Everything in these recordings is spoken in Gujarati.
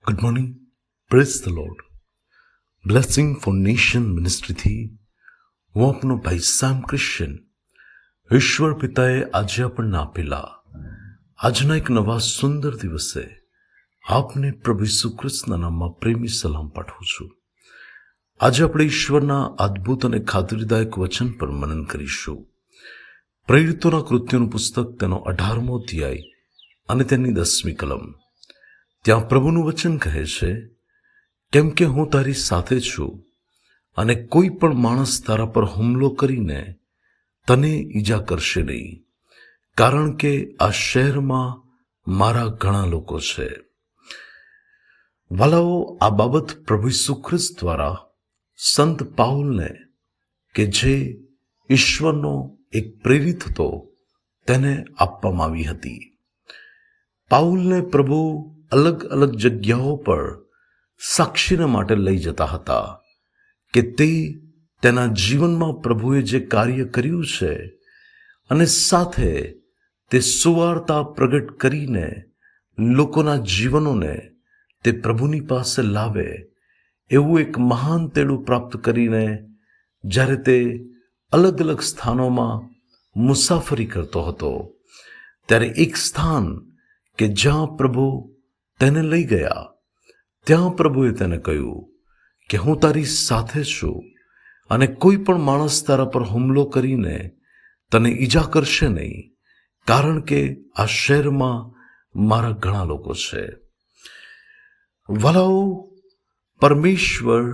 Good morning, praise the Lord. Blessing for nation મિનિસ્ટ્રીથી હું આપનો ભાઈ સામ ક્રિશ્ચન. ઈશ્વર પિતાએ આજે આપણને આપેલા આજના એક નવા સુંદર દિવસે આપને પ્રભુ ઈસુ ખ્રિસ્તના નામમાં પ્રેમી સલામ પાઠવું છું. આજે આપણે ઈશ્વરના અદ્ભુત અને ખાતરીદાયક વચન પર મનન કરીશું. પ્રેરિતોના કૃત્યોનું પુસ્તક તેનો 18મો અધ્યાય અને તેની 10મી કલમ. ત્યાં પ્રભુનું વચન કહે છે, કેમ કે હું તારી સાથે છું અને કોઈ પણ માણસ તારા પર હુમલો કરીને તને ઈજા કરશે નહીં, કારણ કે આ શહેરમાં મારા ઘણા લોકો છે. વાલાઓ, આ બાબત પ્રભુ ઈસુ ખ્રિસ્ત દ્વારા સંત પાઉલને, કે જે ઈશ્વરનો એક પ્રેરિત હતો, તેને આપવામાં આવી હતી. પાઉલને પ્રભુ અલગ અલગ જગ્યાઓ પર સાક્ષીને માટે લઈ જતા હતા કે તે તેના જીવનમાં પ્રભુએ જે કાર્ય કર્યું છે અને સાથે તે સુવાર્તા પ્રગટ કરીને લોકોના જીવનોને તે પ્રભુની પાસે લાવે, એવું એક મહાન તેડું પ્રાપ્ત કરીને જ્યારે તે અલગ અલગ સ્થાનોમાં મુસાફરી કરતો હતો, ત્યારે એક સ્થાન કે જ્યાં પ્રભુ તેને લઈ ગયા, ત્યાં પ્રભુએ તેને કહ્યું કે હું તારી સાથે છું અને કોઈ પણ માણસ તારા પર હુમલો કરીને તને ઈજા કરશે નહીં, કારણ કે આ શહેરમાં મારા ઘણા લોકો છે. વાલાઓ, પરમેશ્વર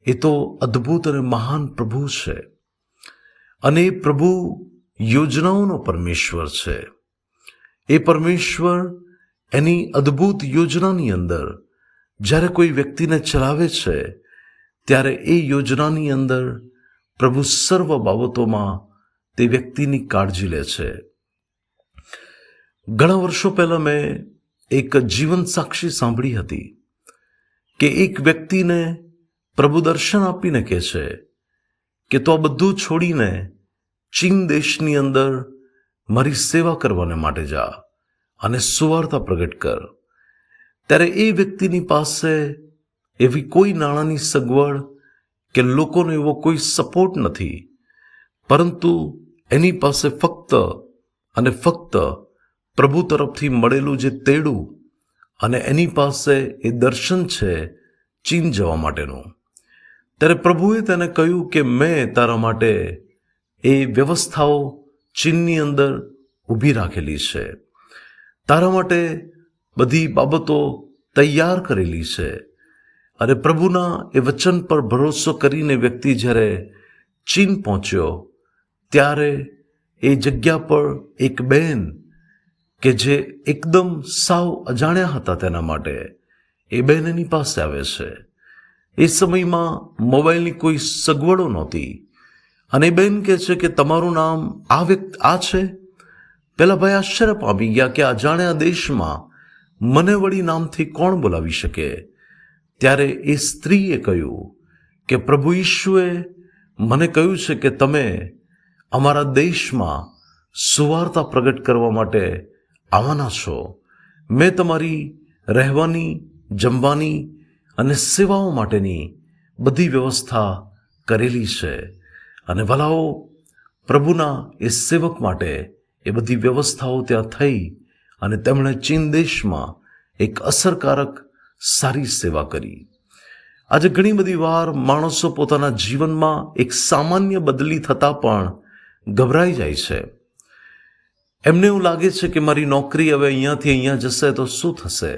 એ તો અદ્ભુત અને મહાન પ્રભુ છે અને એ પ્રભુ યોજનાઓનો પરમેશ્વર છે. એ પરમેશ્વર એની અદ્ભુત યોજનાની અંદર જ્યારે કોઈ વ્યક્તિને ચલાવે છે, ત્યારે એ યોજનાની અંદર પ્રભુ સર્વ બાબતોમાં તે વ્યક્તિની કાળજી લે છે. ઘણા વર્ષો પહેલાં મેં એક જીવન સાક્ષી સાંભળી હતી કે એક વ્યક્તિને પ્રભુ દર્શન આપીને કહે છે કે તો આ બધું છોડીને ચીન દેશની અંદર મારી સેવા કરવાને માટે જા અને સુવાર્તા પ્રગટ કર. ત્યારે એ વ્યક્તિની પાસે એવી કોઈ નાણાંની સગવડ કે લોકોનો એવો કોઈ સપોર્ટ નથી, પરંતુ એની પાસે ફક્ત અને ફક્ત પ્રભુ તરફથી મળેલું જે તેડું અને એની પાસે એ દર્શન છે ચીન જવા માટેનું. ત્યારે પ્રભુએ તેને કહ્યું કે મેં તારા માટે એ વ્યવસ્થાઓ ચીનની અંદર ઊભી રાખેલી છે, તારા માટે બધી બાબતો તૈયાર કરેલી છે. અને પ્રભુના એ વચન પર ભરોસો કરીને વ્યક્તિ જ્યારે ચીન પહોંચ્યો, ત્યારે એ જગ્યા પર એક બહેન કે જે એકદમ સાવ અજાણ્યા હતા તેના માટે, એ બહેન એની પાસે આવે છે. એ સમયમાં મોબાઈલની કોઈ સગવડો નહોતી અને એ બહેન કહે છે કે તમારું નામ આ છે. પેલા ભાઈ આશ્ચર્ય પામી ગયા કે અજાણ્યા દેશમાં મને વળી નામથી કોણ બોલાવી શકે. ત્યારે એ સ્ત્રીએ કહ્યું કે પ્રભુ ઈશુએ મને કહ્યું છે કે તમે અમારા દેશમાં સુવાર્તા પ્રગટ કરવા માટે આવવાના છો. મેં તમારી રહેવાની, જમવાની અને સેવાઓ માટેની બધી વ્યવસ્થા કરેલી છે. અને ભલાઓ, પ્રભુના એ સેવક માટે એ બધી વ્યવસ્થાઓ ત્યાં થઈ અને તેમણે ચીન દેશમાં એક અસરકારક સારી સેવા કરી. આજે ઘણી બધી વાર માણસો પોતાના જીવનમાં એક સામાન્ય બદલી થતાં પણ ગભરાઈ જાય છે. એમને એવું લાગે છે કે મારી નોકરી હવે અહીંયાથી અહીંયા જશે તો શું થશે.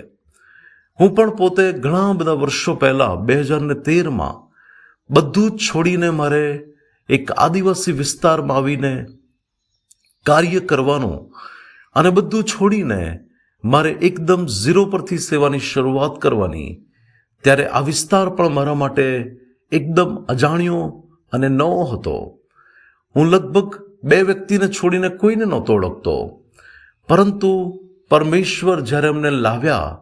હું પણ પોતે ઘણા બધા વર્ષો પહેલાં 2013માં બધું જ છોડીને મારે એક આદિવાસી વિસ્તારમાં આવીને કાર્ય કરવાનું અને બધું છોડીને મારે એકદમ ઝીરો પરથી સેવાની શરૂઆત કરવાની, ત્યારે આ વિસ્તાર પણ મારા માટે એકદમ અજાણ્યો અને નવો હતો. હું લગભગ 2 વ્યક્તિને છોડીને કોઈને નહોતો ઓળખતો, પરંતુ પરમેશ્વર જ્યારે અમને લાવ્યા,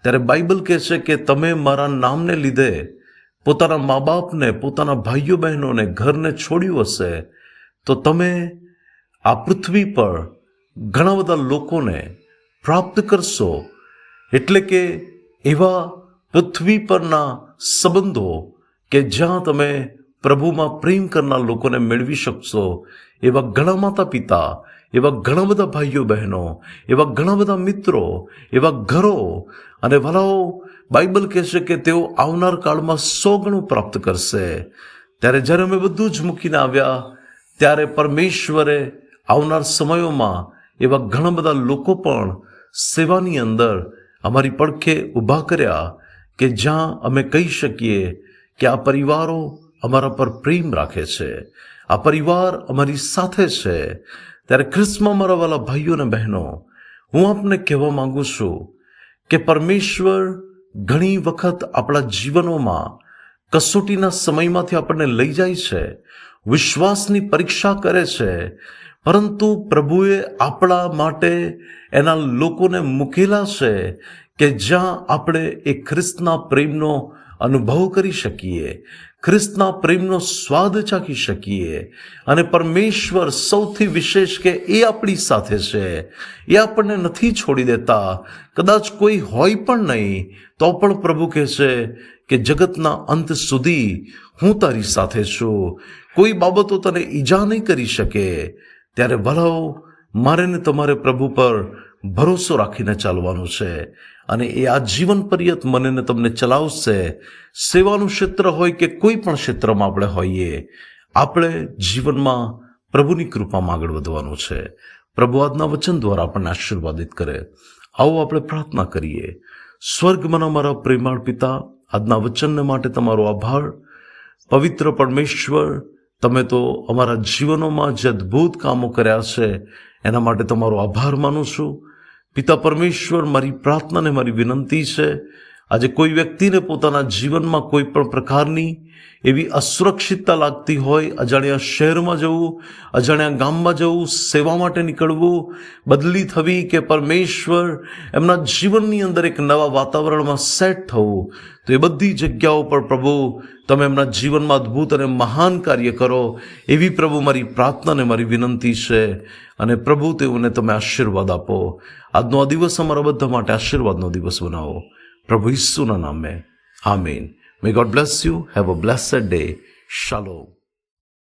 ત્યારે બાઇબલ કહે છે કે તમે મારા નામને લીધે પોતાના મા બાપને, પોતાના ભાઈઓ બહેનોને, ઘરને છોડ્યું હશે, તો તમે આ પૃથ્વી પર ઘણા બધા લોકોને પ્રાપ્ત કરશો. એટલે કે એવા પૃથ્વી પરના સંબંધો કે જ્યાં તમે પ્રભુમાં પ્રેમ કરનાર લોકોને મેળવી શકશો, એવા ઘણા માતા પિતા, એવા ઘણા બધા ભાઈઓ બહેનો, એવા ઘણા બધા મિત્રો, એવા ઘરો, અને ભલાઓ બાઇબલ કહેશે કે તેઓ આવનાર કાળમાં 100 ગણું પ્રાપ્ત કરશે. ત્યારે જ્યારે અમે બધું જ મૂકીને આવ્યા, ત્યારે પરમેશ્વરે આવનાર સમયોમાં એવા ઘણા બધા લોકો પણ સેવાની અંદર અમારી પડખે ઊભા કર્યા કે જ્યાં અમે કહી શકીએ કે આ પરિવારો અમારા પર પ્રેમ રાખે છે, આ પરિવાર અમારી સાથે છે. ત્યારે ખ્રિસ્તમાં મારા વાલા ભાઈઓ અને બહેનો, હું આપને કહેવા માંગુ છું કે પરમેશ્વર ઘણી વખત આપણા જીવનોમાં કસોટીના સમયમાંથી આપણને લઈ જાય છે, વિશ્વાસની પરીક્ષા કરે છે, પરંતુ પ્રભુએ આપણા માટે એના લોકોને મૂકેલા છે કે જ્યાં આપણે એ ખ્રિસ્તના પ્રેમનો અનુભવ કરી શકીએ, ખ્રિસ્તના પ્રેમનો સ્વાદ ચાખી શકીએ. અને પરમેશ્વર સૌથી વિશેષ કે એ આપણી સાથે છે, એ આપણને નથી છોડી દેતા. કદાચ કોઈ હોય પણ નહીં તો પણ પ્રભુ કહે છે કે જગતના અંત સુધી હું તારી સાથે છું, કોઈ બાબતો તને ઈજા નહીં કરી શકે. ત્યારે ભલાઓ મારે ને તમારે પ્રભુ પર ભરોસો રાખીને ચાલવાનું છે, અને એ આ જીવન પર્યંત મને ને તમને ચલાવશે. સેવાનું ક્ષેત્ર હોય કે કોઈ પણ ક્ષેત્રમાં આપણે હોઈએ, આપણે જીવનમાં પ્રભુની કૃપામાં આગળ વધવાનું છે. પ્રભુ આજના વચન દ્વારા આપણને આશીર્વાદિત કરે. આવો આપણે પ્રાર્થના કરીએ. સ્વર્ગમાંના મારા પ્રેમાળ પિતા, આજના વચનને માટે તમારો આભાર. પવિત્ર પરમેશ્વર, તમે તો અમારા જીવનોમાં જે અદ્ભુત કામો કર્યા છે એના માટે તમારો આભાર માનું છું. પિતા પરમેશ્વર, મારી પ્રાર્થના ને મારી વિનંતી છે, આજે કોઈ વ્યક્તિને પોતાના જીવનમાં કોઈ પણ પ્રકારની એવી અસુરક્ષિતતા લાગતી હોય, અજાણ્યા શહેરમાં જવું, અજાણ્યા ગામમાં જવું, સેવા માટે નીકળવું, બદલી થવી, કે પરમેશ્વર એમના જીવનની અંદર એક નવા વાતાવરણમાં સેટ થવું, તો એ બધી જગ્યાઓ પર પ્રભુ તમે એમના જીવનમાં અદ્ભુત અને મહાન કાર્ય કરો, એવી પ્રભુ મારી પ્રાર્થના ને મારી વિનંતી છે. અને પ્રભુ તેઓને તમે આશીર્વાદ આપો. આજનો આ દિવસ અમારા બધા માટે આશીર્વાદનો દિવસ બનાવો, પ્રભુ ઈસુના નામે. આમીન. May God bless you. Have a blessed day. Shalom.